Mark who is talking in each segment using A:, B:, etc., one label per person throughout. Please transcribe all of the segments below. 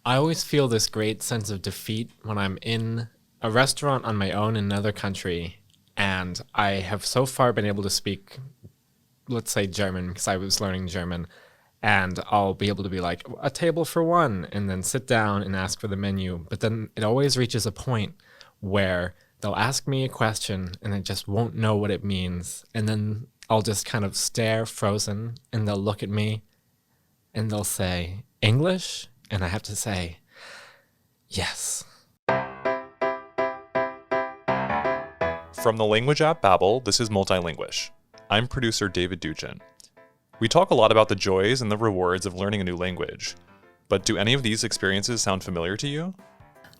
A: I always feel this great sense of defeat when I'm in a restaurant on my own in another country, and I have so far been able to speak, let's say German, because I was learning German, and I'll be able to be like, a table for one, and then sit down and ask for the menu. But then it always reaches a point where they'll ask me a question and I just won't know what it means. And then I'll just kind of stare frozen, and they'll look at me and they'll say, English? And I have to say, yes.
B: From the language app Babbel, this is Multilinguish. I'm producer David Duchin. We talk a lot about the joys and the rewards of learning a new language, but do any of these experiences sound familiar to you?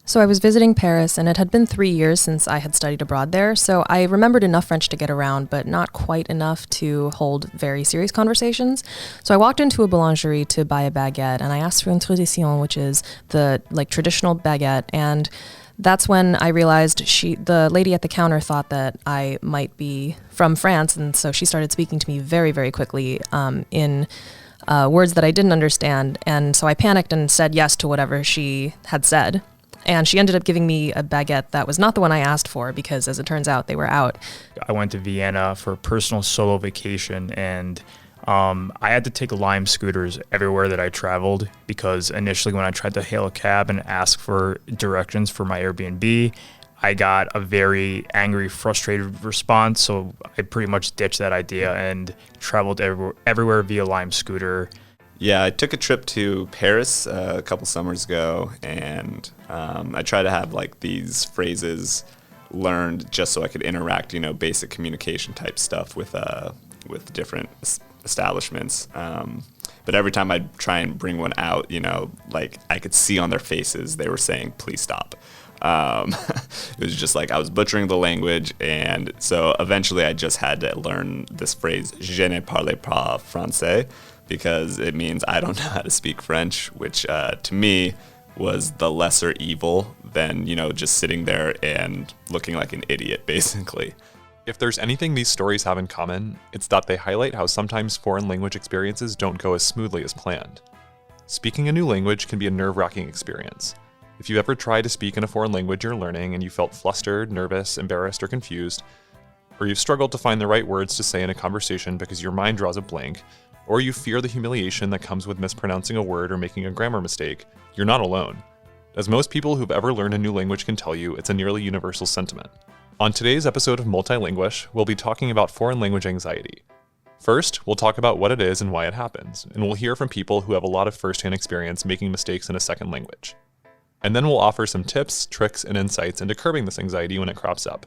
C: So I was visiting Paris, and it had been 3 years since I had studied abroad there, so I remembered enough French to get around, but not quite enough to hold very serious conversations. So I walked into a boulangerie to buy a baguette, and I asked for une tradition, which is the traditional baguette, and that's when I realized the lady at the counter thought that I might be from France, and so she started speaking to me very, very quickly in words that I didn't understand, and so I panicked and said yes to whatever she had said. And she ended up giving me a baguette that was not the one I asked for because, as it turns out, they were out.
D: I went to Vienna for a personal solo vacation, and I had to take Lime scooters everywhere that I traveled because initially when I tried to hail a cab and ask for directions for my Airbnb, I got a very angry, frustrated response, so I pretty much ditched that idea and traveled everywhere via Lime scooter.
E: Yeah, I took a trip to Paris a couple summers ago, and I try to have these phrases learned just so I could interact, basic communication type stuff with different establishments. But every time I'd try and bring one out, I could see on their faces they were saying, "Please stop." It was just I was butchering the language, and so eventually I just had to learn this phrase, "Je ne parle pas français," because it means I don't know how to speak French, which to me was the lesser evil than, just sitting there and looking like an idiot, basically.
B: If there's anything these stories have in common, it's that they highlight how sometimes foreign language experiences don't go as smoothly as planned. Speaking a new language can be a nerve-wracking experience. If you ever tried to speak in a foreign language you're learning and you felt flustered, nervous, embarrassed, or confused, or you've struggled to find the right words to say in a conversation because your mind draws a blank, or you fear the humiliation that comes with mispronouncing a word or making a grammar mistake, you're not alone. As most people who've ever learned a new language can tell you, it's a nearly universal sentiment. On today's episode of Multilinguish, we'll be talking about foreign language anxiety. First, we'll talk about what it is and why it happens, and we'll hear from people who have a lot of first-hand experience making mistakes in a second language. And then we'll offer some tips, tricks, and insights into curbing this anxiety when it crops up.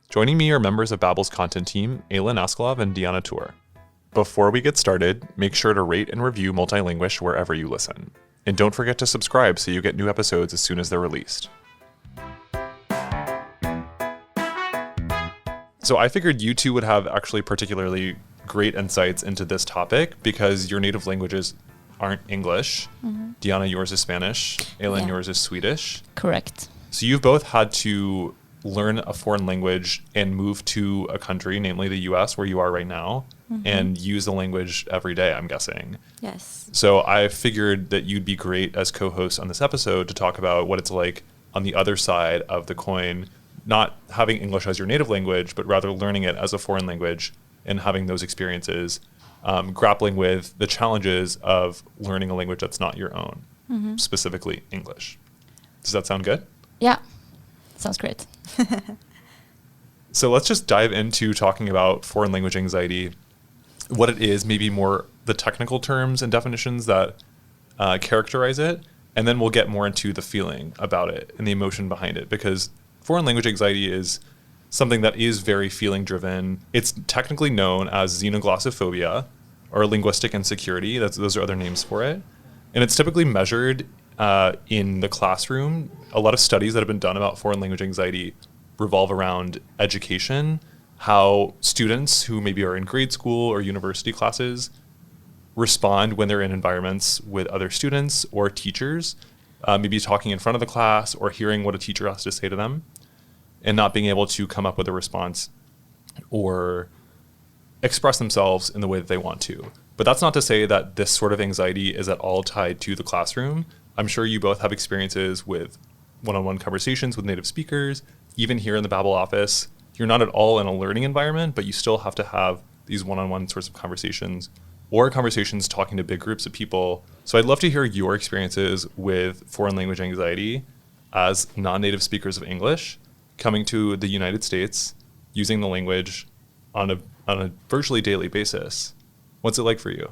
B: Joining me are members of Babbel's content team, Ilyn and Diana Tour. Before we get started, make sure to rate and review Multilinguish wherever you listen. And don't forget to subscribe so you get new episodes as soon as they're released. So I figured you two would have actually particularly great insights into this topic because your native languages aren't English. Mm-hmm. Diana, yours is Spanish. Ilyn, yours is Swedish.
F: Correct.
B: So you've both had to learn a foreign language and move to a country, namely the US, where you are right now, and use the language every day, I'm guessing.
F: Yes.
B: So I figured that you'd be great as co-host on this episode to talk about what it's like on the other side of the coin, not having English as your native language, but rather learning it as a foreign language and having those experiences, grappling with the challenges of learning a language that's not your own, specifically English. Does that sound good?
F: Yeah, sounds great.
B: So let's just dive into talking about foreign language anxiety, what it is, maybe more the technical terms and definitions that characterize it, and then we'll get more into the feeling about it and the emotion behind it, because foreign language anxiety is something that is very feeling driven. It's technically known as xenoglossophobia or linguistic insecurity. Those are other names for it. And it's typically measured in the classroom. A lot of studies that have been done about foreign language anxiety revolve around education, how students who maybe are in grade school or university classes respond when they're in environments with other students or teachers, maybe talking in front of the class or hearing what a teacher has to say to them and not being able to come up with a response or express themselves in the way that they want to. But that's not to say that this sort of anxiety is at all tied to the classroom. I'm sure you both have experiences with one-on-one conversations with native speakers. Even here in the Babbel office, you're not at all in a learning environment, but you still have to have these one-on-one sorts of conversations or conversations talking to big groups of people. So I'd love to hear your experiences with foreign language anxiety as non-native speakers of English coming to the United States, using the language on a virtually daily basis. What's it like for you?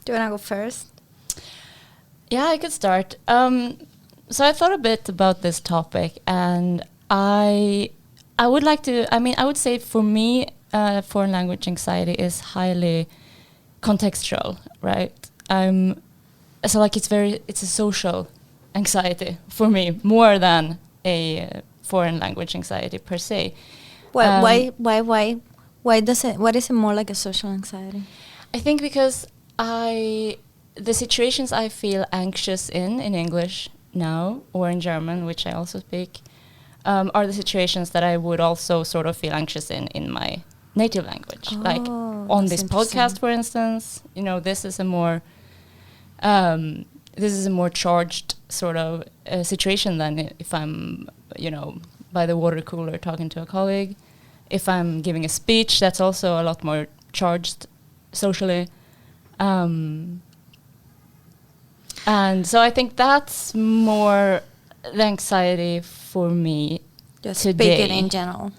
F: Do you want to go first?
G: Yeah, I could start. So I thought a bit about this topic, and I would like to. I mean, I would say for me, foreign language anxiety is highly contextual, right? So like it's a social anxiety for me more than a foreign language anxiety per se.
F: Why does it? What is it more like a social anxiety?
G: I think because the situations I feel anxious in English now, or in German, which I also speak, are the situations that I would also sort of feel anxious in my native language. Like on this podcast, for instance, this is a more charged sort of situation than if I'm, by the water cooler talking to a colleague. If I'm giving a speech, that's also a lot more charged socially. And so I think that's more the anxiety for me
F: Just
G: today.
F: speaking in general.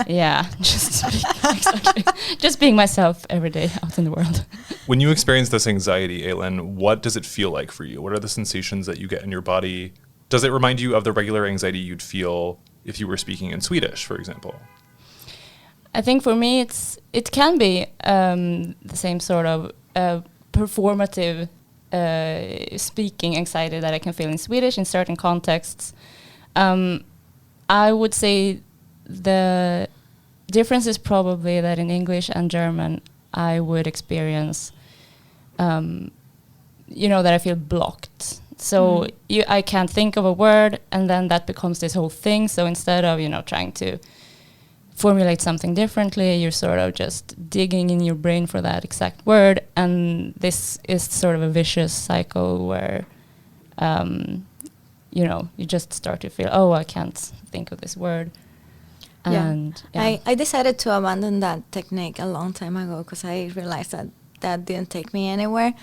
G: Yeah, just being myself every day out in the world.
B: When you experience this anxiety, Ilyn, what does it feel like for you? What are the sensations that you get in your body? Does it remind you of the regular anxiety you'd feel if you were speaking in Swedish, for example?
G: I think for me it can be the same sort of performative speaking anxiety that I can feel in Swedish in certain contexts. I would say the difference is probably that in English and German I would experience, that I feel blocked. So I can't think of a word, and then that becomes this whole thing. So instead of, trying to formulate something differently, you're sort of just digging in your brain for that exact word. And this is sort of a vicious cycle where, you just start to feel, I can't think of this word. And
F: I decided to abandon that technique a long time ago because I realized that didn't take me anywhere.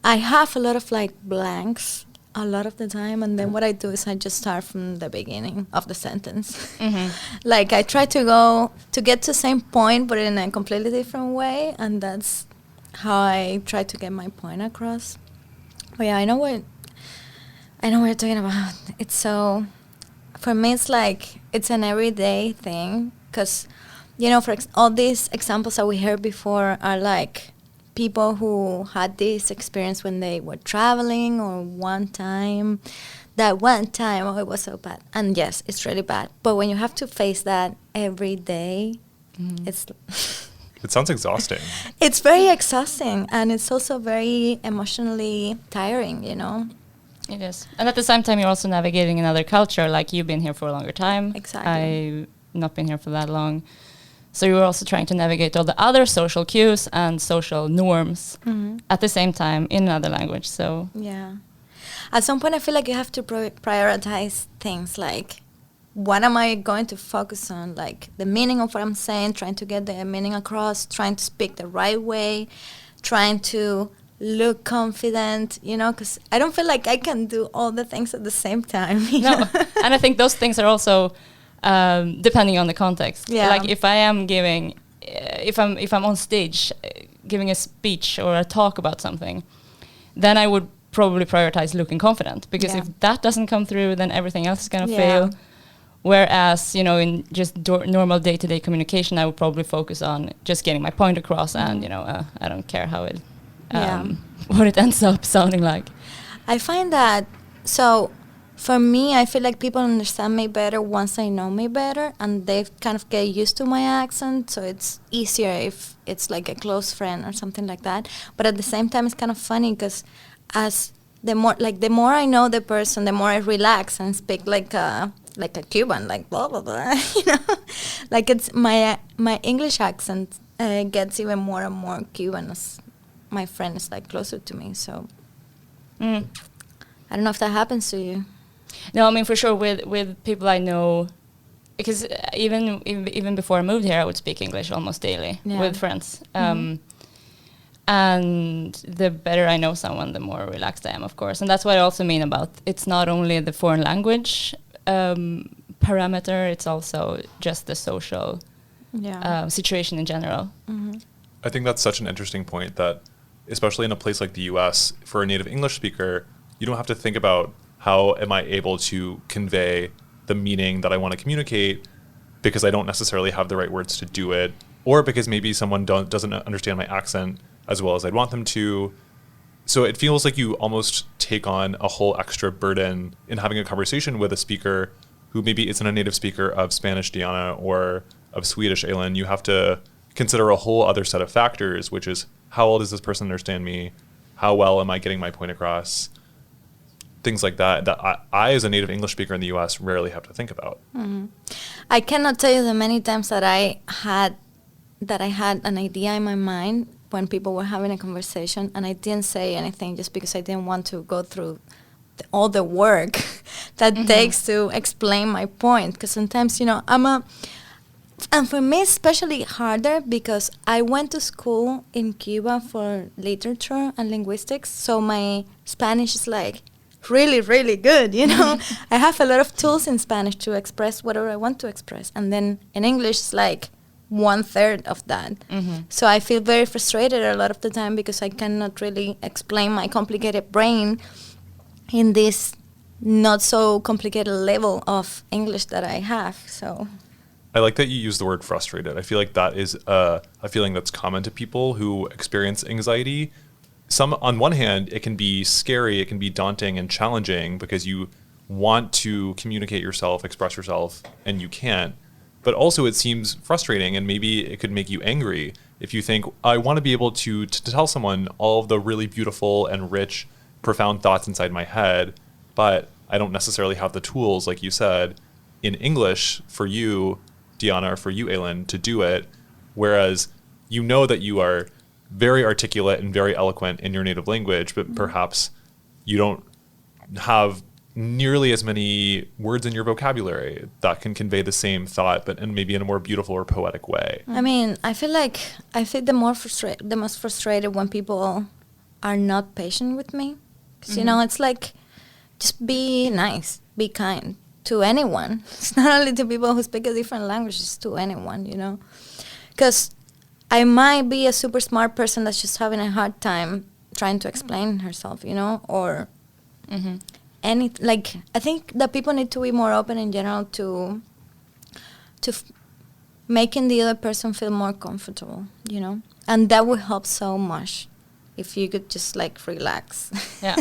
F: I have a lot of blanks a lot of the time, and then what I do is I just start from the beginning of the sentence. Mm-hmm. I try to get to the same point but in a completely different way, and that's how I try to get my point across. But yeah, I know what you're talking about. It's so, for me it's it's an everyday thing because all these examples that we heard before are people who had this experience when they were traveling, or that one time, it was so bad. And yes, it's really bad. But when you have to face that every day, it's...
B: It sounds exhausting.
F: It's very exhausting, and it's also very emotionally tiring,
G: It is. And at the same time, you're also navigating another culture. You've been here for a longer time.
F: Exactly.
G: I've not been here for that long. So you're also trying to navigate all the other social cues and social norms at the same time in another language. So
F: yeah, at some point I feel you have to prioritize things what am I going to focus on, the meaning of what I'm saying, trying to get the meaning across, trying to speak the right way, trying to look confident, because I don't feel I can do all the things at the same time.
G: No, and I think those things are also depending on the context.
F: Yeah.
G: If I am giving, if I'm on stage giving a speech or a talk about something, then I would probably prioritize looking confident, because if that doesn't come through, then everything else is going to fail. Whereas, in just normal day-to-day communication, I would probably focus on just getting my point across, and I don't care how it, what it ends up sounding like.
F: I find that for me, I feel people understand me better once they know me better, and they kind of get used to my accent, so it's easier if it's a close friend or something like that. But at the same time, it's kind of funny because the more I know the person, the more I relax and speak like a Cuban, blah blah blah. It's my English accent gets even more and more Cuban as my friend is closer to me. So. I don't know if that happens to you.
G: No, I mean, for sure, with people I know, because even before I moved here, I would speak English almost daily with friends. And the better I know someone, the more relaxed I am, of course. And that's what I also mean about it's not only the foreign language parameter, it's also just the social situation in general.
B: I think that's such an interesting point that, especially in a place like the US, for a native English speaker, you don't have to think about how am I able to convey the meaning that I want to communicate because I don't necessarily have the right words to do it, or because maybe someone doesn't understand my accent as well as I'd want them to. So it feels like you almost take on a whole extra burden in having a conversation with a speaker who maybe isn't a native speaker of Spanish, Diana, or of Swedish, Ilyn. You have to consider a whole other set of factors, which is how well does this person understand me? How well am I getting my point across? Things like that I, as a native English speaker in the US, rarely have to think about.
F: I cannot tell you the many times that I had an idea in my mind when people were having a conversation and I didn't say anything just because I didn't want to go through all the work that takes to explain my point. Because sometimes, and for me especially harder because I went to school in Cuba for literature and linguistics, so my Spanish is like really, really good, I have a lot of tools in Spanish to express whatever I want to express. And then in English, it's like 1/3 of that. So I feel very frustrated a lot of the time because I cannot really explain my complicated brain in this not so complicated level of English that I have. So
B: I like that you use the word frustrated. I feel like that is a feeling that's common to people who experience anxiety. On one hand, it can be scary, it can be daunting and challenging because you want to communicate yourself, express yourself, and you can't. But also it seems frustrating, and maybe it could make you angry if you think, I want to be able to tell someone all of the really beautiful and rich, profound thoughts inside my head, but I don't necessarily have the tools, like you said, in English for you, Diana, or for you, Ilyn, to do it, whereas you know that you are very articulate and very eloquent in your native language, but perhaps you don't have nearly as many words in your vocabulary that can convey the same thought, but maybe in a more beautiful or poetic way.
F: I mean, I feel the most frustrated when people are not patient with me. Because, it's like, just be nice, be kind to anyone. It's not only to people who speak a different language, it's to anyone, Because I might be a super smart person that's just having a hard time trying to explain herself, or I think that people need to be more open in general to making the other person feel more comfortable, and that would help so much if you could just relax. Yeah.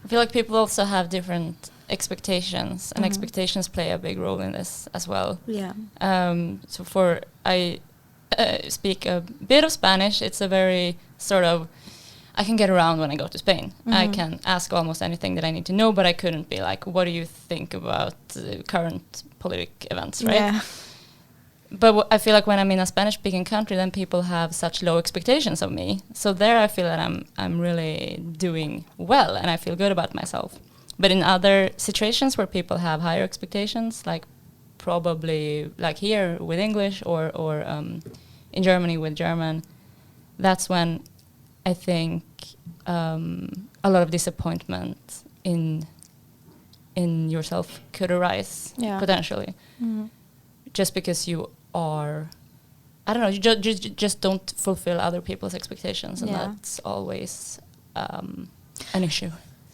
G: I feel like people also have different expectations, and expectations play a big role in this as well.
F: Yeah.
G: So I speak a bit of Spanish. It's a very sort of, I can get around when I go to Spain. I can ask almost anything that I need to know, but I couldn't be like, what do you think about current politic events, right? Yeah. But I feel like when I'm in a Spanish-speaking country, then people have such low expectations of me. So there I feel that I'm really doing well, and I feel good about myself. But in other situations where people have higher expectations, like probably like here with English or in Germany with German, that's when I think a lot of disappointment in yourself could arise potentially, just because you are, I don't know, you just don't fulfill other people's expectations, and that's always an issue.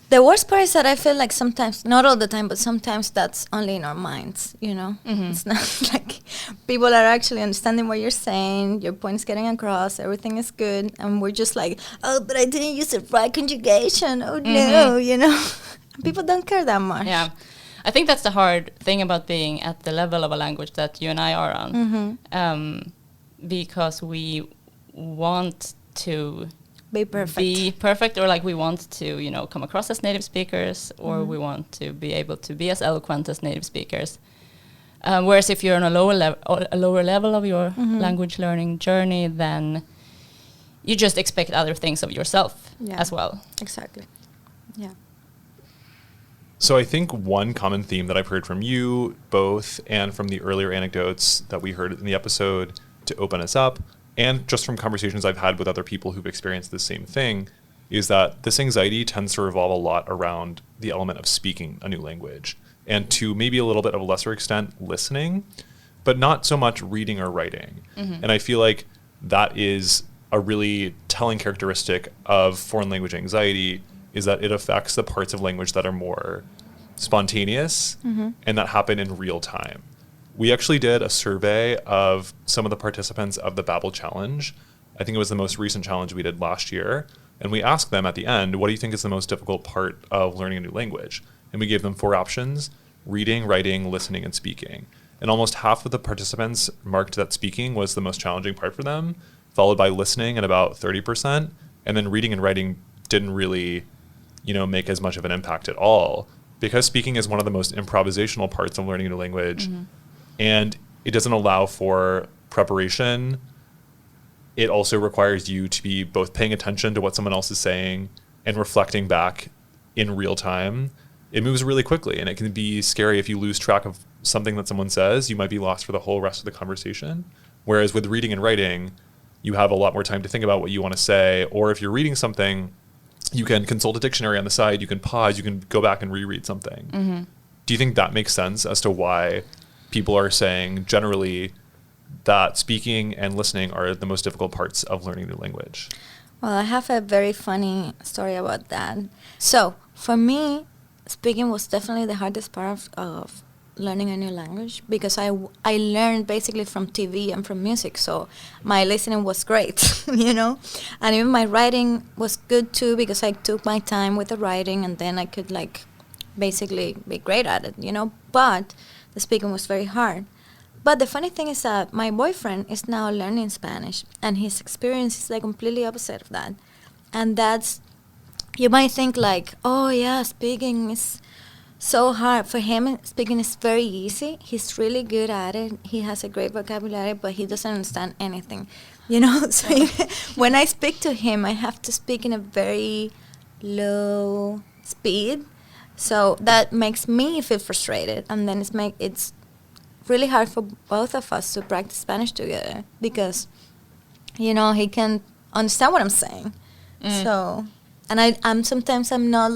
F: The worst part is that I feel like sometimes, not all the time, but sometimes that's only in our minds, It's not like people are actually understanding what you're saying, your point is getting across, everything is good, and we're just like, oh, but I didn't use the right conjugation, oh no, People don't care that much.
G: Yeah. I think that's the hard thing about being at the level of a language that you and I are on, because we want to be perfect, or like we want to come across as native speakers, or we want to be able to be as eloquent as native speakers. Whereas if you're on a lower level of your language learning journey, then you just expect other things of yourself as well.
F: Exactly. Yeah.
B: So I think one common theme that I've heard from you both and from the earlier anecdotes that we heard in the episode to open us up, and just from conversations I've had with other people who've experienced the same thing, is that this anxiety tends to revolve a lot around the element of speaking a new language, and to maybe a little bit of a lesser extent, listening, but not so much reading or writing. And I feel like that is a really telling characteristic of foreign language anxiety, is that it affects the parts of language that are more spontaneous and that happen in real time. We actually did a survey of some of the participants of the Babbel challenge. I think it was the most recent challenge we did last year. And we asked them at the end, what do you think is the most difficult part of learning a new language? And we gave them 4 options: reading, writing, listening, and speaking. And almost half of the participants marked that speaking was the most challenging part for them, followed by listening at about 30%. And then reading and writing didn't really, make as much of an impact at all, because speaking is one of the most improvisational parts of learning a new language. And it doesn't allow for preparation. It also requires you to be both paying attention to what someone else is saying and reflecting back in real time. It moves really quickly, and it can be scary if you lose track of something that someone says. You might be lost for the whole rest of the conversation. Whereas with reading and writing, you have a lot more time to think about what you want to say. Or if you're reading something, you can consult a dictionary on the side, you can pause, you can go back and reread something. Do you think that makes sense as to why people are saying generally that speaking and listening are the most difficult parts of learning a new language?
F: Well, I have a very funny story about that. So, for me, speaking was definitely the hardest part of learning a new language, because I learned basically from TV and from music, so my listening was great, and even my writing was good too, because I took my time with the writing, and then I could basically be great at it, but the speaking was very hard. But the funny thing is that my boyfriend is now learning Spanish, and his experience is completely opposite of that. And that's, you might think oh yeah, speaking is so hard. For him, speaking is very easy. He's really good at it. He has a great vocabulary, but he doesn't understand anything, So when I speak to him, I have to speak in a very low speed. So that makes me feel frustrated, and then it's really hard for both of us to practice Spanish together, because, he can understand what I'm saying. So, and I'm sometimes I'm not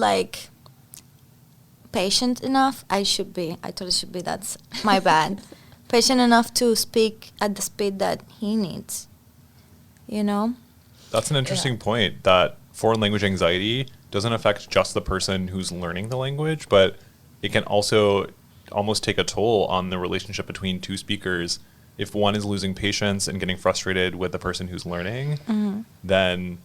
F: patient enough. I totally should be. That's my bad. Patient enough to speak at the speed that he needs.
B: That's an interesting point, that foreign language anxiety doesn't affect just the person who's learning the language, but it can also almost take a toll on the relationship between two speakers. If one is losing patience and getting frustrated with the person who's learning, then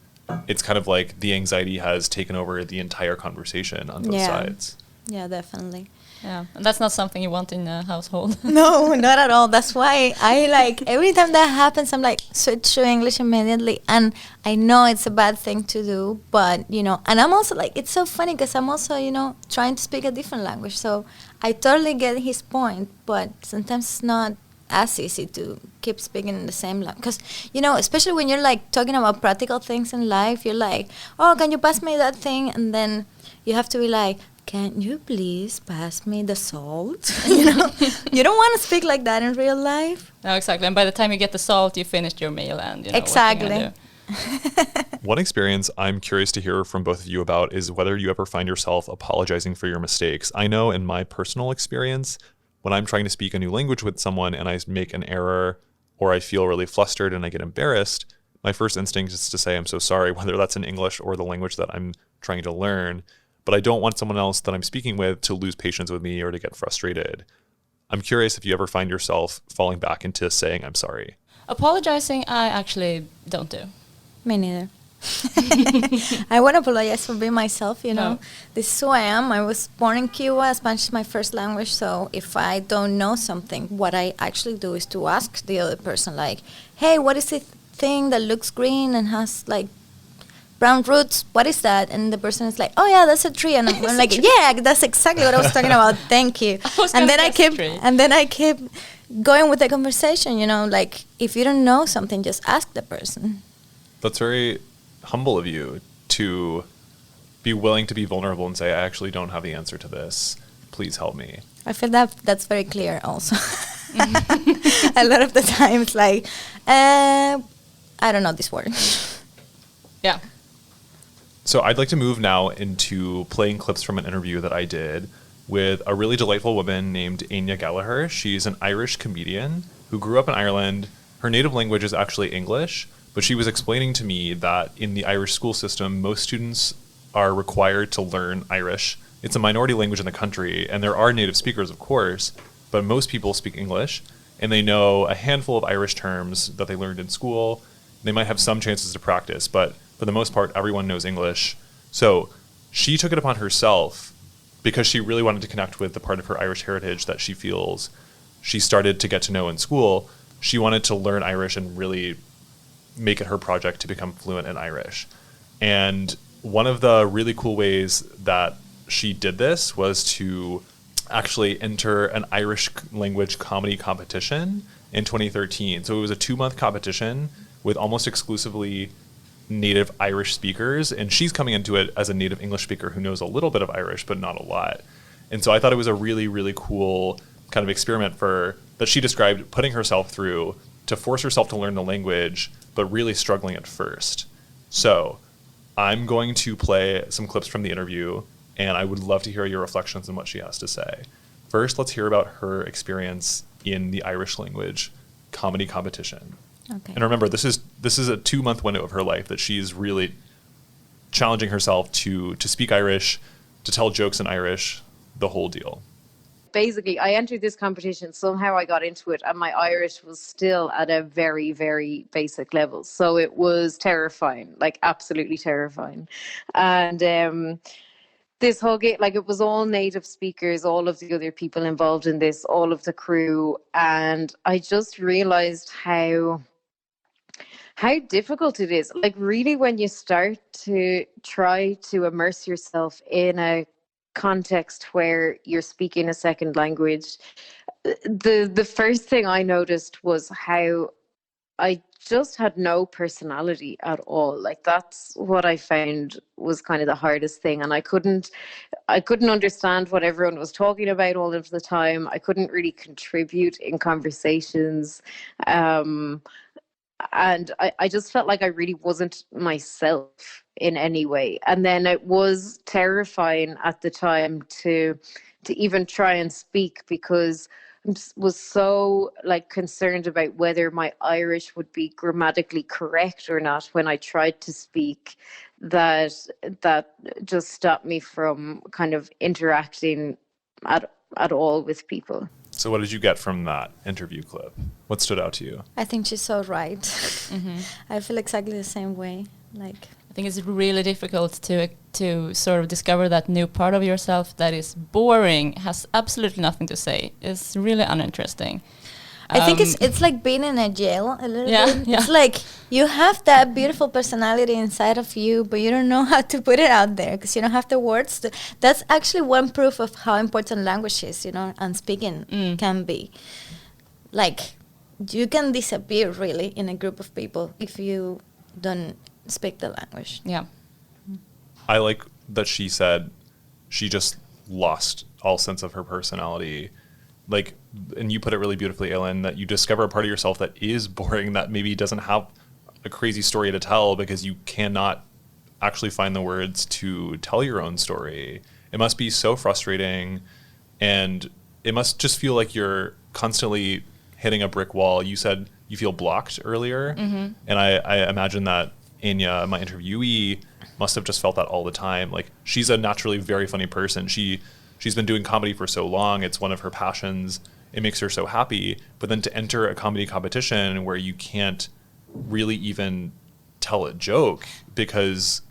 B: it's kind of like the anxiety has taken over the entire conversation on both sides.
F: Yeah, definitely.
G: Yeah, and that's not something you want in a household.
F: No, not at all. That's why I every time that happens, I'm switch to English immediately. And I know it's a bad thing to do, but, and I'm also it's so funny because I'm also, trying to speak a different language. So I totally get his point, but sometimes it's not as easy to keep speaking in the same language. Because, especially when you're talking about practical things in life, you're oh, can you pass me that thing? And then you have to be can you please pass me the salt? You don't want to speak like that in real life.
G: No, exactly. And by the time you get the salt, you finished your meal, and
F: exactly.
B: One experience I'm curious to hear from both of you about is whether you ever find yourself apologizing for your mistakes. I know in my personal experience, when I'm trying to speak a new language with someone and I make an error, or I feel really flustered and I get embarrassed, my first instinct is to say I'm so sorry, whether that's in English or the language that I'm trying to learn. But I don't want someone else that I'm speaking with to lose patience with me or to get frustrated. I'm curious if you ever find yourself falling back into saying I'm sorry.
G: Apologizing, I actually don't do.
F: Me neither. I want to apologize for being myself,
G: No.
F: This is who I am. I was born in Cuba. Spanish is my first language. So if I don't know something, what I actually do is to ask the other person, hey, what is the thing that looks green and has brown roots? What is that? And the person is oh yeah, that's a tree. And I'm yeah, that's exactly what I was talking about. Thank you. And then I keep going with the conversation. If you don't know something, just ask the person.
B: That's very humble of you to be willing to be vulnerable and say, I actually don't have the answer to this. Please help me.
F: I feel that that's very clear also. A lot of the times, like, I don't know this word.
G: Yeah.
B: So I'd like to move now into playing clips from an interview that I did with a really delightful woman named Enyas Gallaher. She's an Irish comedian who grew up in Ireland. Her native language is actually English, but she was explaining to me that in the Irish school system, most students are required to learn Irish. It's a minority language in the country, and there are native speakers, of course, but most people speak English, and they know a handful of Irish terms that they learned in school. They might have some chances to practice, but for the most part, everyone knows English. So she took it upon herself, because she really wanted to connect with the part of her Irish heritage that she feels she started to get to know in school. She wanted to learn Irish and really make it her project to become fluent in Irish. And one of the really cool ways that she did this was to actually enter an Irish language comedy competition in 2013. So it was a 2-month competition with almost exclusively native Irish speakers, and she's coming into it as a native English speaker who knows a little bit of Irish, but not a lot. And so I thought it was a really, really cool kind of experiment that she described putting herself through to force herself to learn the language, but really struggling at first. So I'm going to play some clips from the interview, and I would love to hear your reflections on what she has to say. First, let's hear about her experience in the Irish language comedy competition.
F: Okay.
B: And remember, this is a 2-month window of her life that she's really challenging herself to speak Irish, to tell jokes in Irish, the whole deal.
H: Basically, I entered this competition, somehow I got into it, and my Irish was still at a very, very basic level. So it was terrifying, like absolutely terrifying. And this whole game, like, it was all native speakers, all of the other people involved in this, all of the crew. And I just realized how difficult it is. Like, really, when you start to try to immerse yourself in a context where you're speaking a second language, the first thing I noticed was how I just had no personality at all. Like, that's what I found was kind of the hardest thing. And I couldn't understand what everyone was talking about all of the time. I couldn't really contribute in conversations. And I just felt like I really wasn't myself in any way. And then it was terrifying at the time to even try and speak, because I was so like concerned about whether my Irish would be grammatically correct or not when I tried to speak, that just stopped me from kind of interacting at all with people.
B: So what did you get from that interview clip? What stood out to you?
F: I think she's so right.
G: Mm-hmm.
F: I feel exactly the same way. Like,
G: I think it's really difficult to sort of discover that new part of yourself that is boring, has absolutely nothing to say. It's really uninteresting.
F: I think it's like being in a jail a little bit.
G: Yeah.
F: It's like you have that beautiful personality inside of you, but you don't know how to put it out there because you don't have the words. That's actually one proof of how important language is, and speaking can be. Like, you can disappear really in a group of people if you don't speak the language.
G: Yeah.
B: I like that she said she just lost all sense of her personality. Like, and you put it really beautifully, Ilyn, that you discover a part of yourself that is boring, that maybe doesn't have a crazy story to tell because you cannot actually find the words to tell your own story. It must be so frustrating, and it must just feel like you're constantly hitting a brick wall. You said you feel blocked earlier, and I imagine that Enyas, my interviewee, must have just felt that all the time. Like, she's a naturally very funny person. She's been doing comedy for so long. It's one of her passions. It makes her so happy. But then to enter a comedy competition where you can't really even tell a joke because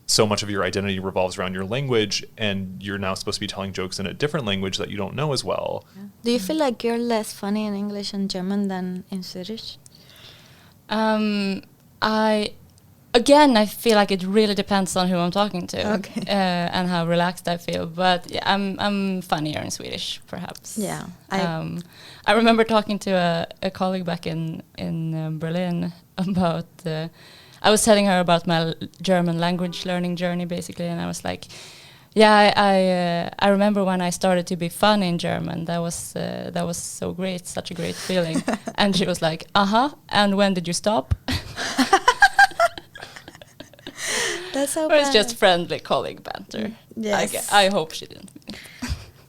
B: so much of your identity revolves around your language, and you're now supposed to be telling jokes in a different language that you don't know as well.
F: Yeah. Do you feel like you're less funny in English and German than in Swedish?
G: I feel like it really depends on who I'm talking to,
F: Okay.
G: and how relaxed I feel. But yeah, I'm funnier in Swedish, perhaps.
F: Yeah.
G: I remember talking to a colleague back in Berlin about. I was telling her about my German language learning journey, basically, and I was like, yeah, I remember when I started to be funny in German. That was so great, such a great feeling. And she was like, and when did you stop?
F: That's so
G: Or
F: bad.
G: it's just friendly colleague banter.
F: Yes.
G: I hope she didn't.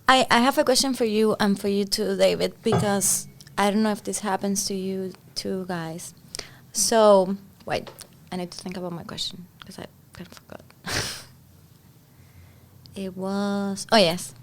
F: I have a question for you and for you too, David, because I don't know if this happens to you too, guys. So, wait, I need to think about my question because I kind of forgot. It was, oh yes.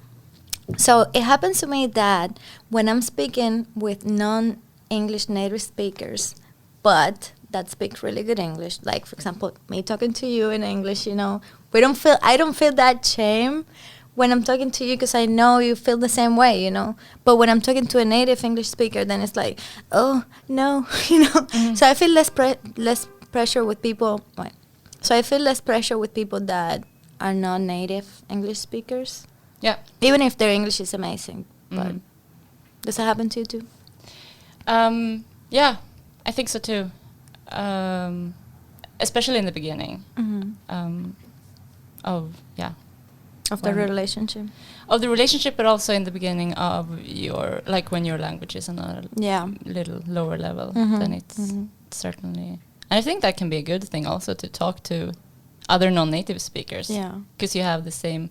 F: So it happens to me that when I'm speaking with non-English native speakers, but that speak really good English, like for example, me talking to you in English, you know, I don't feel that shame when I'm talking to you because I know you feel the same way, you know. But when I'm talking to a native English speaker, then it's like, oh no, you know. Mm-hmm. So I feel less pressure with people. Wait. So I feel less pressure with people that are non-native English speakers.
G: Yeah.
F: Even if their English is amazing. But does that happen to you too?
G: Yeah, I think so too. Especially in the beginning.
F: Of the relationship.
G: Of the relationship, but also in the beginning of your, like when your language is on a little lower level, then it's certainly... And I think that can be a good thing also to talk to other non-native speakers. Yeah. Because you have the same...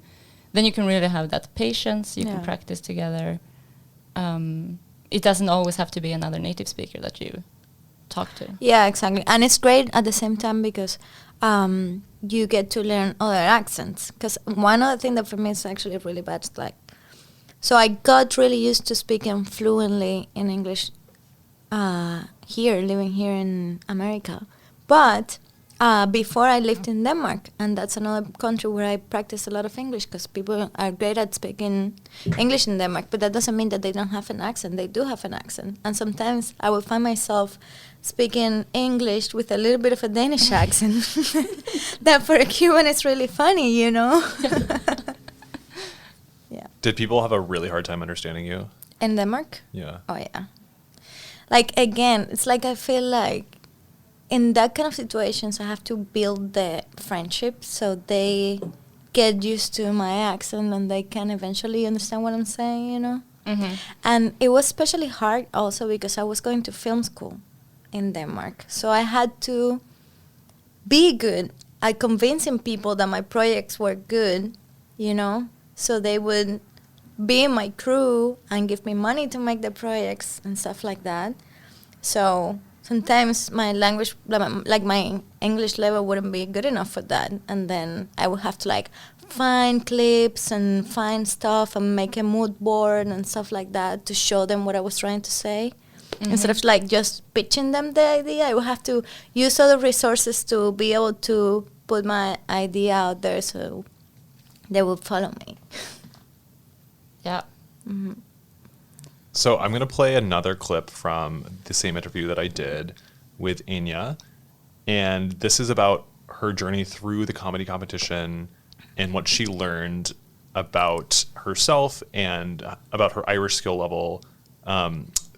G: Then you can really have that patience, you can practice together. It doesn't always have to be another native speaker that you talk to. Yeah, exactly. And it's great at the same time because you get to learn other accents. Because one other thing that for me is actually really bad is like, so I got really used to speaking fluently in English living here in America. But before I lived in Denmark, and that's another country where I practice a lot of English because people are great at speaking English in Denmark, but that doesn't mean that they don't have an accent. They do have an accent. And sometimes I will find myself speaking English with a little bit of a Danish accent that for a Cuban is really funny, you know? Yeah.
B: Did people have a really hard time understanding you?
F: In Denmark?
B: Yeah.
F: Oh, yeah. Like, again, it's like I feel like in that kind of situations, I have to build the friendship so they get used to my accent and they can eventually understand what I'm saying, you know? Mm-hmm. And it was especially hard also because I was going to film school in Denmark. So I had to be good at convincing people that my projects were good, you know? So they would be in my crew and give me money to make the projects and stuff like that. So sometimes my language, like my English level wouldn't be good enough for that. And then I would have to like find clips and find stuff and make a mood board and stuff like that to show them what I was trying to say. Mm-hmm. Instead of like just pitching them the idea, I would have to use other resources to be able to put my idea out there so they would follow me. Yeah. Mm-hmm.
B: So I'm going to play another clip from the same interview that I did with Enyas. And this is about her journey through the comedy competition and what she learned about herself and about her Irish skill level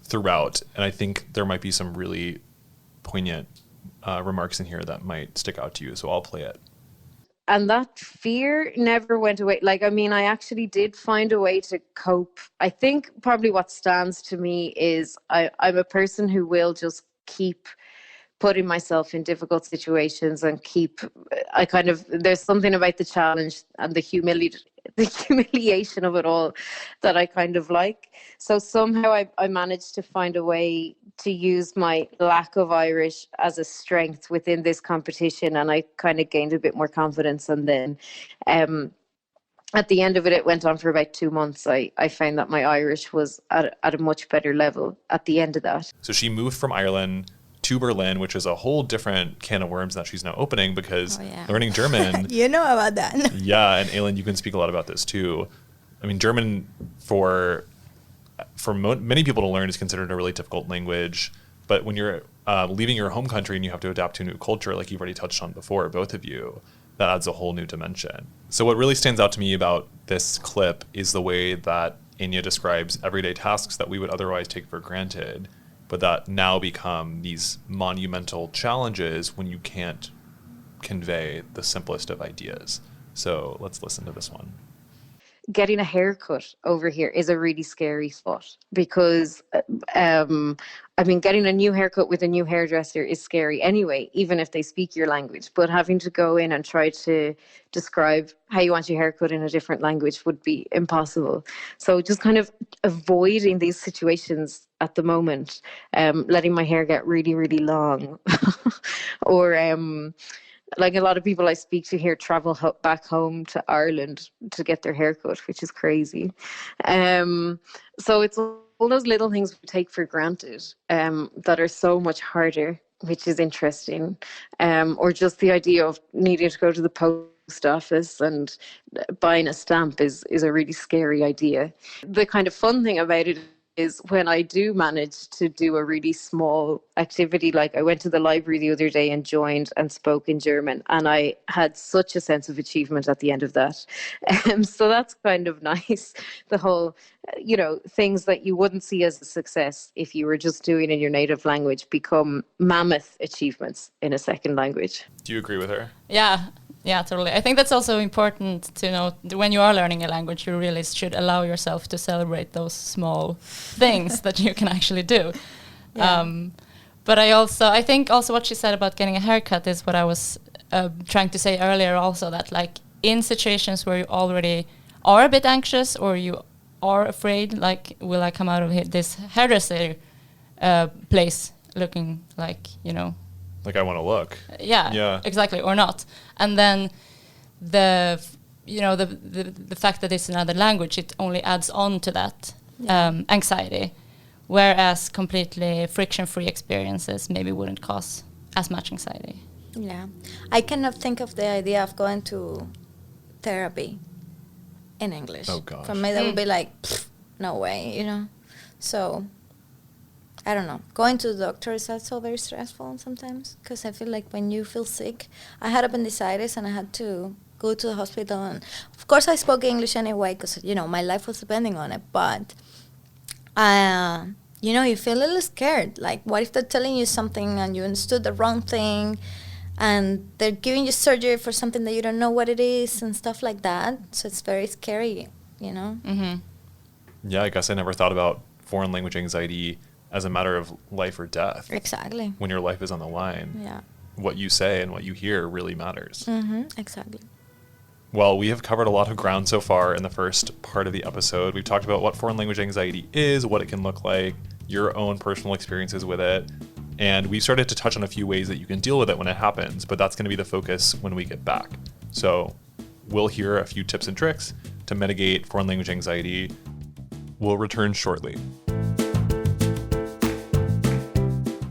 B: throughout. And I think there might be some really poignant remarks in here that might stick out to you. So I'll play it.
H: And that fear never went away. Like, I mean, I actually did find a way to cope. I think probably what stands to me is I'm a person who will just keep putting myself in difficult situations and there's something about the challenge and the humiliation of it all that I kind of like. So somehow I managed to find a way to use my lack of Irish as a strength within this competition, and I kind of gained a bit more confidence. And then at the end of it, it went on for about 2 months. I found that my Irish was at a much better level at the end of that.
B: So she moved from Ireland to Berlin, which is a whole different can of worms that she's now opening because learning German.
F: You know about that.
B: Yeah, and Ilyn, you can speak a lot about this too. I mean, German for many people to learn is considered a really difficult language, but when you're leaving your home country and you have to adapt to a new culture, like you've already touched on before, both of you, that adds a whole new dimension. So what really stands out to me about this clip is the way that Enyas describes everyday tasks that we would otherwise take for granted, but that now become these monumental challenges when you can't convey the simplest of ideas. So let's listen to this one.
H: Getting a haircut over here is a really scary spot because, getting a new haircut with a new hairdresser is scary anyway, even if they speak your language. But having to go in and try to describe how you want your haircut in a different language would be impossible. So just kind of avoiding these situations at the moment, letting my hair get really, really long, or like a lot of people I speak to here travel back home to Ireland to get their haircut, which is crazy. So it's all those little things we take for granted that are so much harder, which is interesting. Or just the idea of needing to go to the post office and buying a stamp is a really scary idea. The kind of fun thing about it is when I do manage to do a really small activity, like I went to the library the other day and joined and spoke in German, and I had such a sense of achievement at the end of that. So that's kind of nice. The whole, things that you wouldn't see as a success if you were just doing in your native language become mammoth achievements in a second language.
B: Do you agree with her?
G: Yeah, totally. I think that's also important to know when you are learning a language, you really should allow yourself to celebrate those small things that you can actually do. Yeah. But I think also what she said about getting a haircut is what I was trying to say earlier also, that like in situations where you already are a bit anxious or you are afraid, like, will I come out of this hairdresser place looking like,
B: like I want to look.
G: Yeah, exactly, or not. And then the fact that it's another language, it only adds on to that anxiety, whereas completely friction-free experiences maybe wouldn't cause as much anxiety.
F: Yeah, I cannot think of the idea of going to therapy in English.
B: Oh gosh.
F: For me, that would be like, no way, So I don't know. Going to the doctor is also very stressful sometimes, because I feel like when you feel sick, I had appendicitis and I had to go to the hospital. And of course, I spoke English anyway because, my life was depending on it. But, you feel a little scared. Like, what if they're telling you something and you understood the wrong thing and they're giving you surgery for something that you don't know what it is and stuff like that? So it's very scary,
G: Mm-hmm.
B: Yeah, I guess I never thought about foreign language anxiety as a matter of life or death.
F: Exactly.
B: When your life is on the line.
F: Yeah.
B: What you say and what you hear really matters.
F: Mm-hmm. Exactly.
B: Well, we have covered a lot of ground so far in the first part of the episode. We've talked about what foreign language anxiety is, what it can look like, your own personal experiences with it, and we started to touch on a few ways that you can deal with it when it happens, but that's going to be the focus when we get back. So we'll hear a few tips and tricks to mitigate foreign language anxiety. We'll return shortly.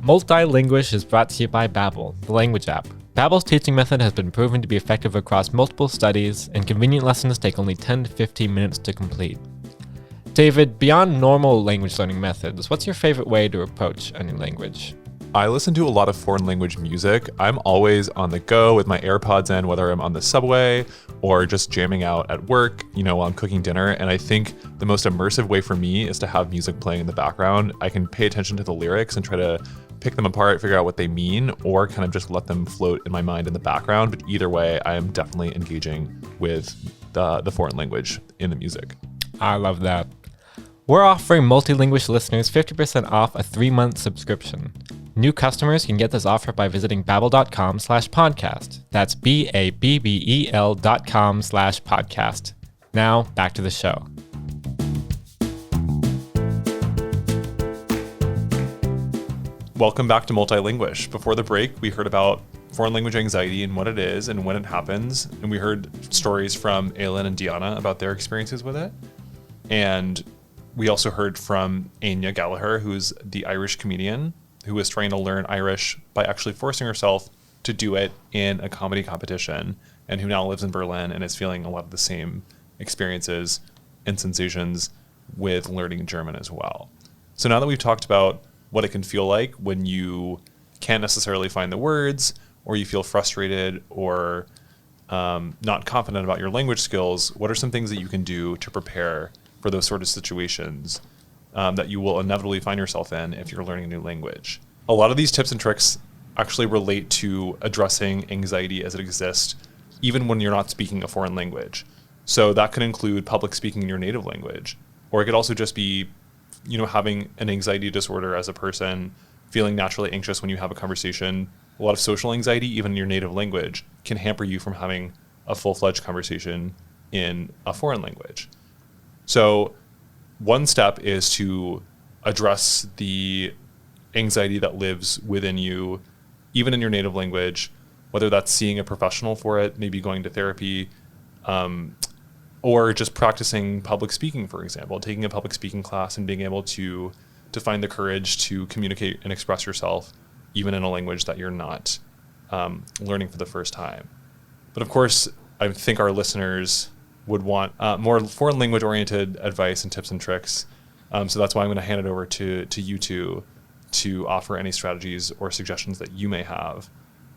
A: Multilinguish is brought to you by Babbel, the language app. Babbel's teaching method has been proven to be effective across multiple studies, and convenient lessons take only 10 to 15 minutes to complete. David, beyond normal language learning methods, what's your favorite way to approach a new language?
B: I listen to a lot of foreign language music. I'm always on the go with my AirPods in, whether I'm on the subway or just jamming out at work, while I'm cooking dinner. And I think the most immersive way for me is to have music playing in the background. I can pay attention to the lyrics and try to pick them apart, figure out what they mean, or kind of just let them float in my mind in the background. But either way, I am definitely engaging with the foreign language in the music.
A: I love that. We're offering Multilinguish listeners 50% off a 3-month subscription. New customers can get this offer by visiting babbel.com/podcast. That's BABBEL.com/podcast. Now, back to the show.
B: Welcome back to Multilinguish. Before the break, we heard about foreign language anxiety and what it is and when it happens. And we heard stories from Ilyn and Diana about their experiences with it. And we also heard from Enyas Gallaher, who's the Irish comedian who was trying to learn Irish by actually forcing herself to do it in a comedy competition, and who now lives in Berlin and is feeling a lot of the same experiences and sensations with learning German as well. So now that we've talked about what it can feel like when you can't necessarily find the words, or you feel frustrated or not confident about your language skills, what are some things that you can do to prepare for those sort of situations that you will inevitably find yourself in if you're learning a new language? A lot of these tips and tricks actually relate to addressing anxiety as it exists, even when you're not speaking a foreign language. So that could include public speaking in your native language, or it could also just be, having an anxiety disorder as a person, feeling naturally anxious when you have a conversation. A lot of social anxiety, even in your native language, can hamper you from having a full-fledged conversation in a foreign language. So one step is to address the anxiety that lives within you, even in your native language, whether that's seeing a professional for it, maybe going to therapy, or just practicing public speaking, for example, taking a public speaking class and being able to find the courage to communicate and express yourself, even in a language that you're not learning for the first time. But of course, I think our listeners would want more foreign language-oriented advice and tips and tricks. So that's why I'm going to hand it over to you two to offer any strategies or suggestions that you may have,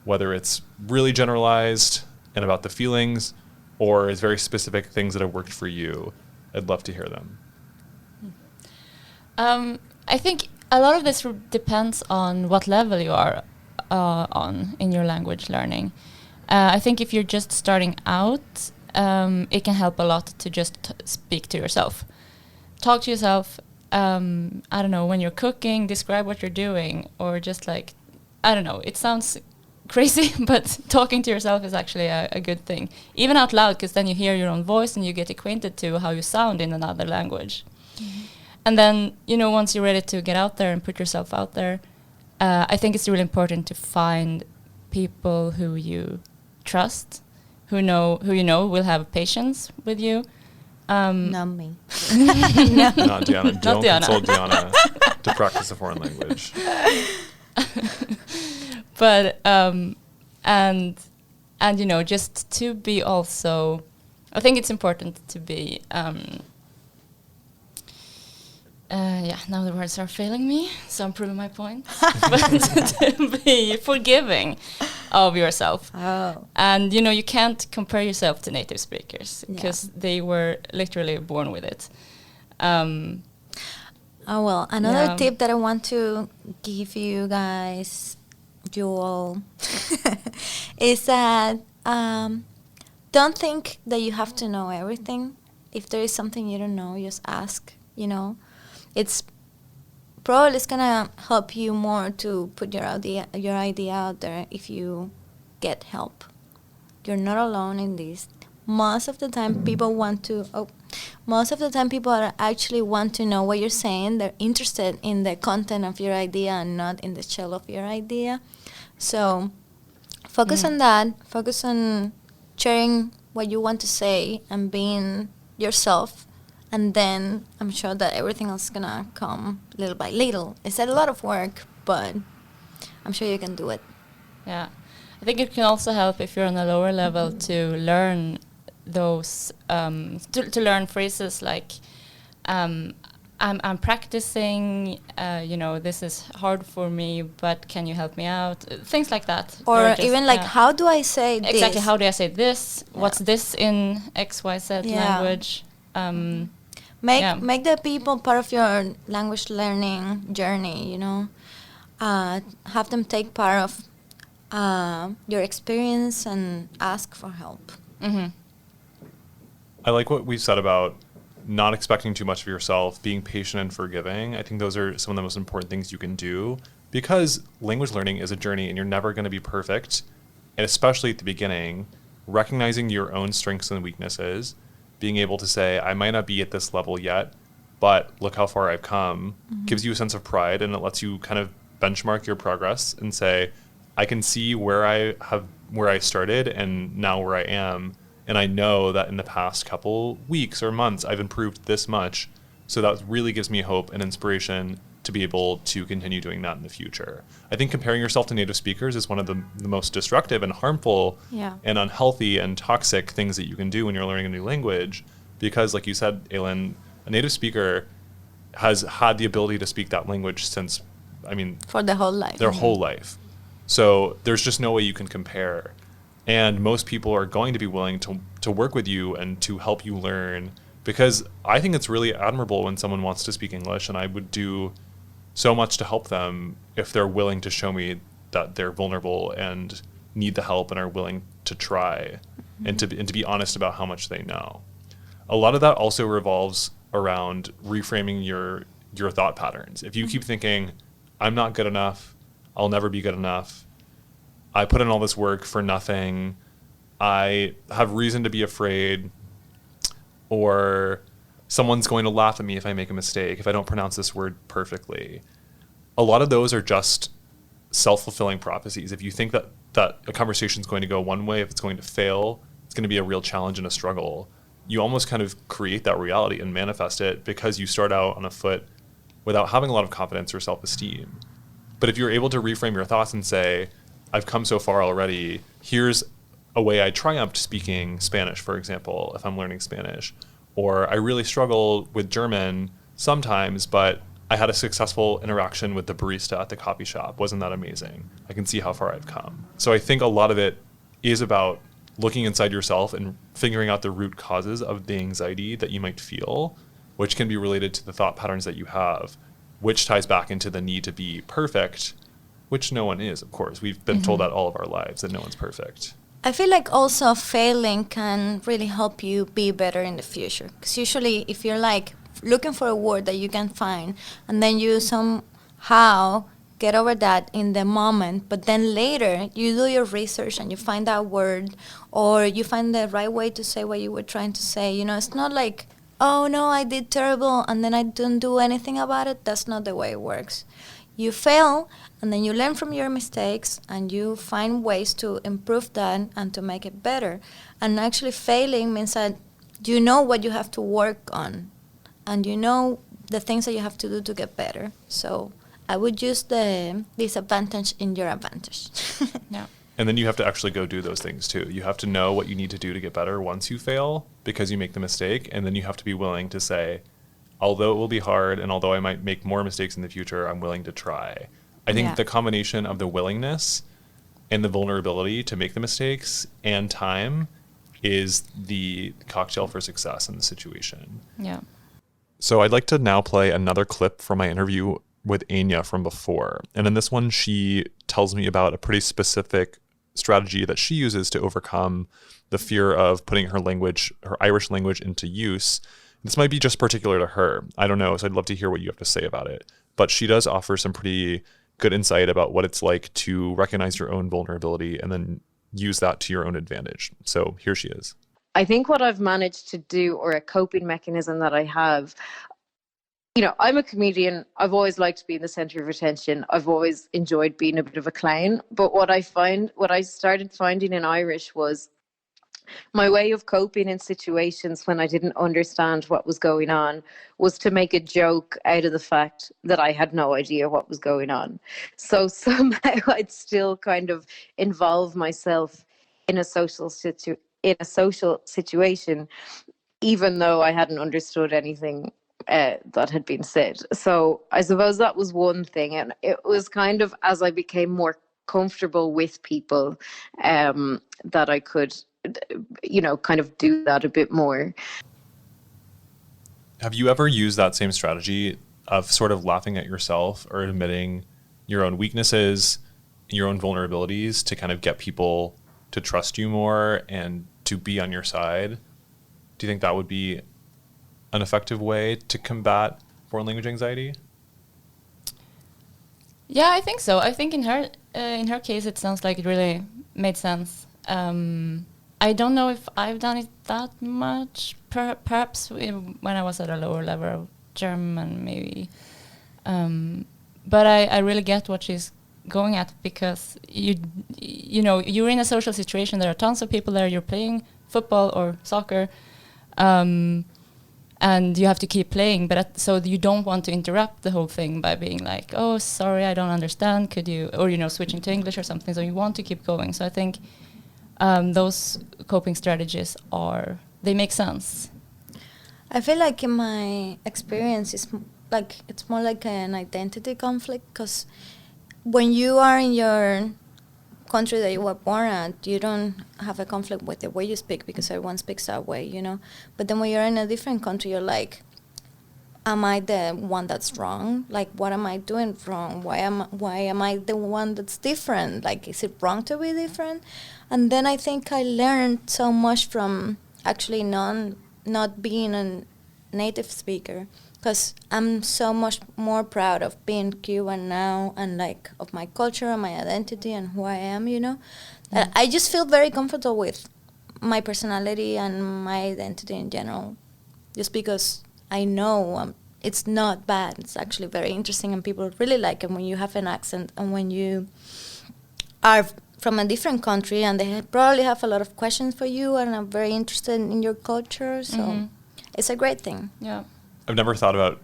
B: whether it's really generalized and about the feelings, or it's very specific things that have worked for you. I'd love to hear them.
G: I think a lot of this depends on what level you are on in your language learning. I think if you're just starting out, it can help a lot to just speak to yourself. Talk to yourself, I don't know, when you're cooking, describe what you're doing, or just like, I don't know, it sounds crazy, but talking to yourself is actually a good thing. Even out loud, because then you hear your own voice and you get acquainted to how you sound in another language. Mm-hmm. And then, once you're ready to get out there and put yourself out there, I think it's really important to find people who you trust, who you know will have patience with you.
F: Not me.
B: Not Diana. Don't
G: Diana.
B: consult Diana to practice a foreign language.
G: But and just to be also, I think it's important to be now the words are failing me, so I'm proving my point. But to be forgiving of yourself.
F: Oh.
G: And you can't compare yourself to native speakers because they were literally born with it.
F: Another tip that I want to give you guys, Joel, is that don't think that you have to know everything. If there is something you don't know, just ask. It's probably gonna help you more to put your idea out there if you get help. You're not alone in this. Most of the time people are actually want to know what you're saying. They're interested in the content of your idea and not in the shell of your idea. So focus on that. Focus on sharing what you want to say and being yourself. And then I'm sure that everything else is going to come little by little. It's a lot of work, but I'm sure you can do it.
G: Yeah. I think it can also help if you're on a lower level to learn those, to learn phrases like, I'm practicing, this is hard for me, but can you help me out? Things like that.
F: Or even like, how do I say this?
G: Exactly, how do I say this? Yeah. What's this in XYZ language?
F: Make the people part of your language learning journey, have them take part of your experience and ask for help.
G: Mm-hmm.
B: I like what we've said about not expecting too much of yourself, being patient and forgiving. I think those are some of the most important things you can do, because language learning is a journey and you're never going to be perfect. And especially at the beginning, recognizing your own strengths and weaknesses, being able to say, I might not be at this level yet, but look how far I've come, gives you a sense of pride, and it lets you kind of benchmark your progress and say, I can see where I started and now where I am. And I know that in the past couple weeks or months, I've improved this much. So that really gives me hope and inspiration to be able to continue doing that in the future. I think comparing yourself to native speakers is one of the most destructive and harmful and unhealthy and toxic things that you can do when you're learning a new language. Because like you said, Ilyn, a native speaker has had the ability to speak that language since,
F: for the whole life.
B: Their whole life. So there's just no way you can compare. And most people are going to be willing to work with you and to help you learn, because I think it's really admirable when someone wants to speak English, and I would do so much to help them if they're willing to show me that they're vulnerable and need the help and are willing to try and to be honest about how much they know. A lot of that also revolves around reframing your thought patterns. If you keep thinking, I'm not good enough, I'll never be good enough, I put in all this work for nothing, I have reason to be afraid, or someone's going to laugh at me if I make a mistake, if I don't pronounce this word perfectly. A lot of those are just self-fulfilling prophecies. If you think that a conversation is going to go one way, if it's going to fail, it's going to be a real challenge and a struggle, you almost kind of create that reality and manifest it because you start out on a foot without having a lot of confidence or self-esteem. But if you're able to reframe your thoughts and say, I've come so far already, here's a way I triumphed speaking Spanish, for example, if I'm learning Spanish, or I really struggle with German sometimes, but I had a successful interaction with the barista at the coffee shop. Wasn't that amazing? I can see how far I've come. So I think a lot of it is about looking inside yourself and figuring out the root causes of the anxiety that you might feel, which can be related to the thought patterns that you have, which ties back into the need to be perfect, which no one is, of course. We've been told that all of our lives, that no one's perfect.
F: I feel like also failing can really help you be better in the future. Because usually if you're like looking for a word that you can find and then you somehow get over that in the moment, but then later you do your research and you find that word or you find the right way to say what you were trying to say. You know, it's not like, oh no, I did terrible and then I didn't do anything about it. That's not the way it works. You fail and then you learn from your mistakes and you find ways to improve that and to make it better. And actually failing means that you know what you have to work on and you know the things that you have to do to get better. So I would use the disadvantage in your advantage.
G: Yeah.
B: And then you have to actually go do those things too. You have to know what you need to do to get better once you fail because you make the mistake. And then you have to be willing to say, although it will be hard and although I might make more mistakes in the future, I'm willing to try. I think the combination of the willingness and the vulnerability to make the mistakes and time is the cocktail for success in the situation.
G: Yeah.
B: So I'd like to now play another clip from my interview with Enyas from before. And in this one, she tells me about a pretty specific strategy that she uses to overcome the fear of putting her Irish language into use. This might be just particular to her. I don't know, so I'd love to hear what you have to say about it. But she does offer some pretty good insight about what it's like to recognize your own vulnerability and then use that to your own advantage. So here she is.
H: I think what I've managed to do, or a coping mechanism that I have, you know, I'm a comedian. I've always liked to be in the center of attention. I've always enjoyed being a bit of a clown. But what I started finding in Irish was my way of coping in situations when I didn't understand what was going on was to make a joke out of the fact that I had no idea what was going on. So somehow I'd still kind of involve myself in a social situation, even though I hadn't understood anything that had been said. So I suppose that was one thing. And it was kind of as I became more comfortable with people that I could, you know, kind of do that a bit more.
B: Have you ever used that same strategy of sort of laughing at yourself or admitting your own weaknesses, your own vulnerabilities to kind of get people to trust you more and to be on your side? Do you think that would be an effective way to combat foreign language anxiety?
G: Yeah, I think so. I think in her case, it sounds like it really made sense. I don't know if I've done it that much. Perhaps when I was at a lower level of German, maybe. But I really get what she's going at, because you know, you're in a social situation. There are tons of people there. You're playing football or soccer, and you have to keep playing. But so you don't want to interrupt the whole thing by being like, "Oh, sorry, I don't understand. Could you?" Or, you know, switching to English or something. So you want to keep going. So I think those coping strategies they make sense.
F: I feel like in my experience, it's more like an identity conflict, because when you are in your country that you were born at, you don't have a conflict with the way you speak because everyone speaks that way, you know. But then when you're in a different country, you're like, am I the one that's wrong? Like, what am I doing wrong? Why am I the one that's different? Like, is it wrong to be different? And then I think I learned so much from actually not being a native speaker, because I'm so much more proud of being Cuban now, and like of my culture and my identity and who I am, you know. That I just feel very comfortable with my personality and my identity in general, just because I know it's not bad. It's actually very interesting, and people really like it when you have an accent and when you are from a different country, and they probably have a lot of questions for you and are very interested in your culture. So it's a great thing.
G: Yeah.
B: I've never thought about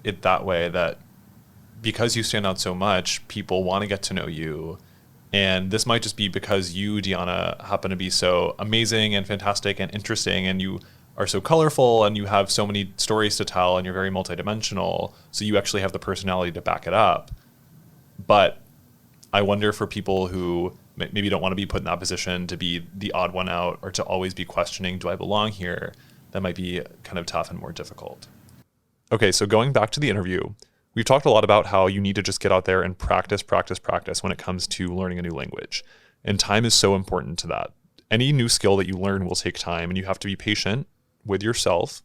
B: it that way, that because you stand out so much, people want to get to know you. And this might just be because you, Diana, happen to be so amazing and fantastic and interesting, and you are so colorful, and you have so many stories to tell, and you're very multidimensional. So you actually have the personality to back it up. But I wonder, for people who maybe don't want to be put in that position, to be the odd one out, or to always be questioning, do I belong here? That might be kind of tough and more difficult. Okay, so going back to the interview, we've talked a lot about how you need to just get out there and practice when it comes to learning a new language. And time is so important to that. Any new skill that you learn will take time, and you have to be patient with yourself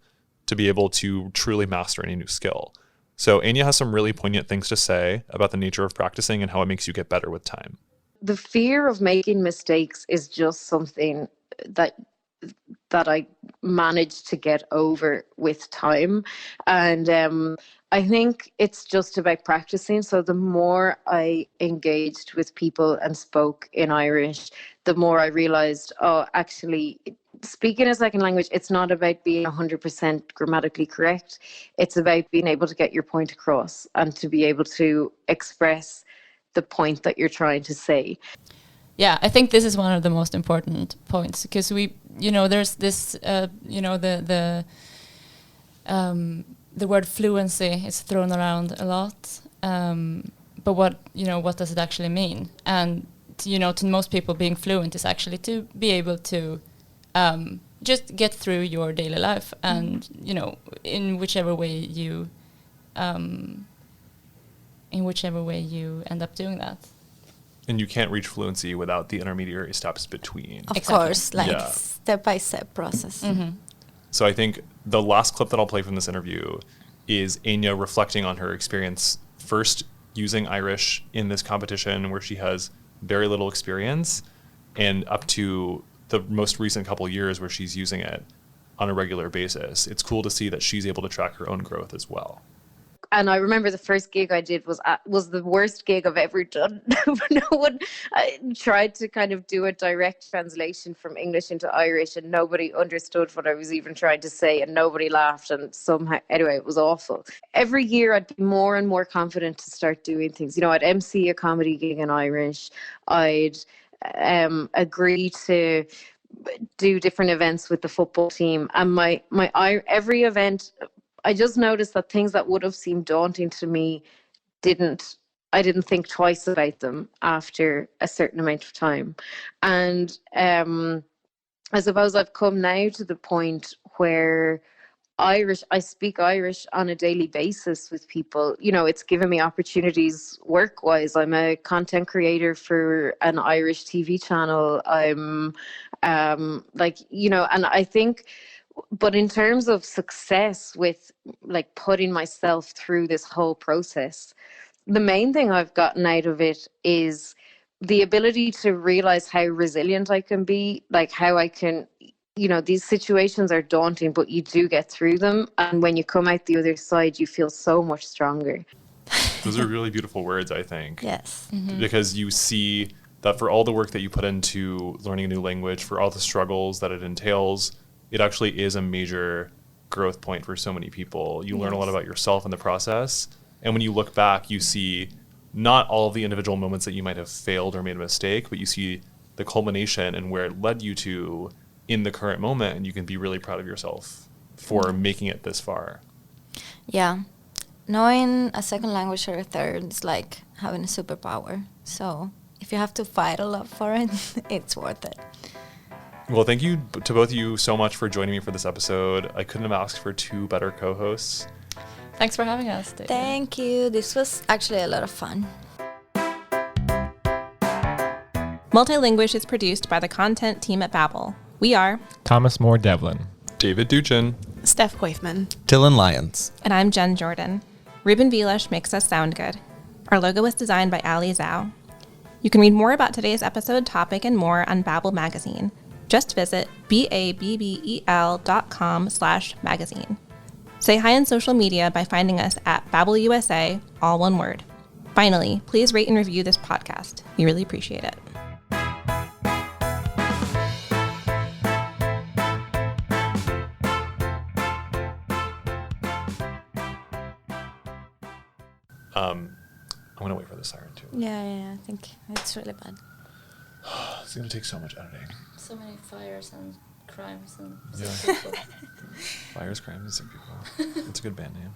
B: to be able to truly master any new skill. So Enya has some really poignant things to say about the nature of practicing and how it makes you get better with time.
H: The fear of making mistakes is just something that I managed to get over with time. And I think it's just about practicing. So the more I engaged with people and spoke in Irish, the more I realized, actually, speaking a second language, it's not about being 100% grammatically correct. It's about being able to get your point across and to be able to express the point that you're trying to say.
G: Yeah, I think this is one of the most important points, because there's this, the word fluency is thrown around a lot, but what does it actually mean? And to most people, being fluent is actually to be able to just get through your daily life, and in whichever way you end up doing that.
B: And you can't reach fluency without the intermediary steps between.
F: Of course, step-by-step process.
G: Mm-hmm.
B: So I think the last clip that I'll play from this interview is Enya reflecting on her experience first using Irish in this competition where she has very little experience, and up to the most recent couple years where she's using it on a regular basis. It's cool to see that she's able to track her own growth as well.
H: And I remember the first gig I did was the worst gig I've ever done. I tried to kind of do a direct translation from English into Irish, and nobody understood what I was even trying to say, and nobody laughed, and somehow, anyway, it was awful. Every year I'd be more and more confident to start doing things. I'd MC a comedy gig in Irish. I'd agree to do different events with the football team, and every event, I just noticed that things that would have seemed daunting to me I didn't think twice about them after a certain amount of time. And I suppose I've come now to the point where I speak Irish on a daily basis with people. It's given me opportunities work-wise. I'm a content creator for an Irish TV channel. I'm and I think, but in terms of success with like putting myself through this whole process, the main thing I've gotten out of it is the ability to realize how resilient I can be, like how I can, these situations are daunting, but you do get through them. And when you come out the other side, you feel so much stronger.
B: Those are really beautiful words, I think.
F: Yes.
G: Mm-hmm.
B: Because you see that for all the work that you put into learning a new language, for all the struggles that it entails, it actually is a major growth point for so many people. You learn a lot about yourself in the process. And when you look back, you see not all of the individual moments that you might have failed or made a mistake, but you see the culmination and where it led you to in the current moment. And you can be really proud of yourself for making it this far.
F: Yeah. Knowing a second language or a third is like having a superpower. So if you have to fight a lot for it, it's worth it.
B: Well, thank you to both of you so much for joining me for this episode. I couldn't have asked for two better co-hosts.
G: Thanks for having us. David.
F: Thank you. This was actually a lot of fun.
I: Multilinguish is produced by the content team at Babbel. We are
A: Thomas Moore Devlin.
B: David Duchin.
J: Steph Koifman.
K: Dylan Lyons.
I: And I'm Jen Jordan. Ruben Vilash makes us sound good. Our logo was designed by Ali Zhao. You can read more about today's episode topic and more on Babbel magazine. Just visit babbel.com/magazine. Say hi on social media by finding us at Babbel USA, all one word. Finally, please rate and review this podcast. We really appreciate it.
B: I'm going to wait for the siren too.
F: Yeah, I think it's really bad.
B: It's going to take so much editing.
G: So many fires and crimes and
B: Yeah.
G: sick people.
B: Fires, crimes, and sick people. It's a good band name.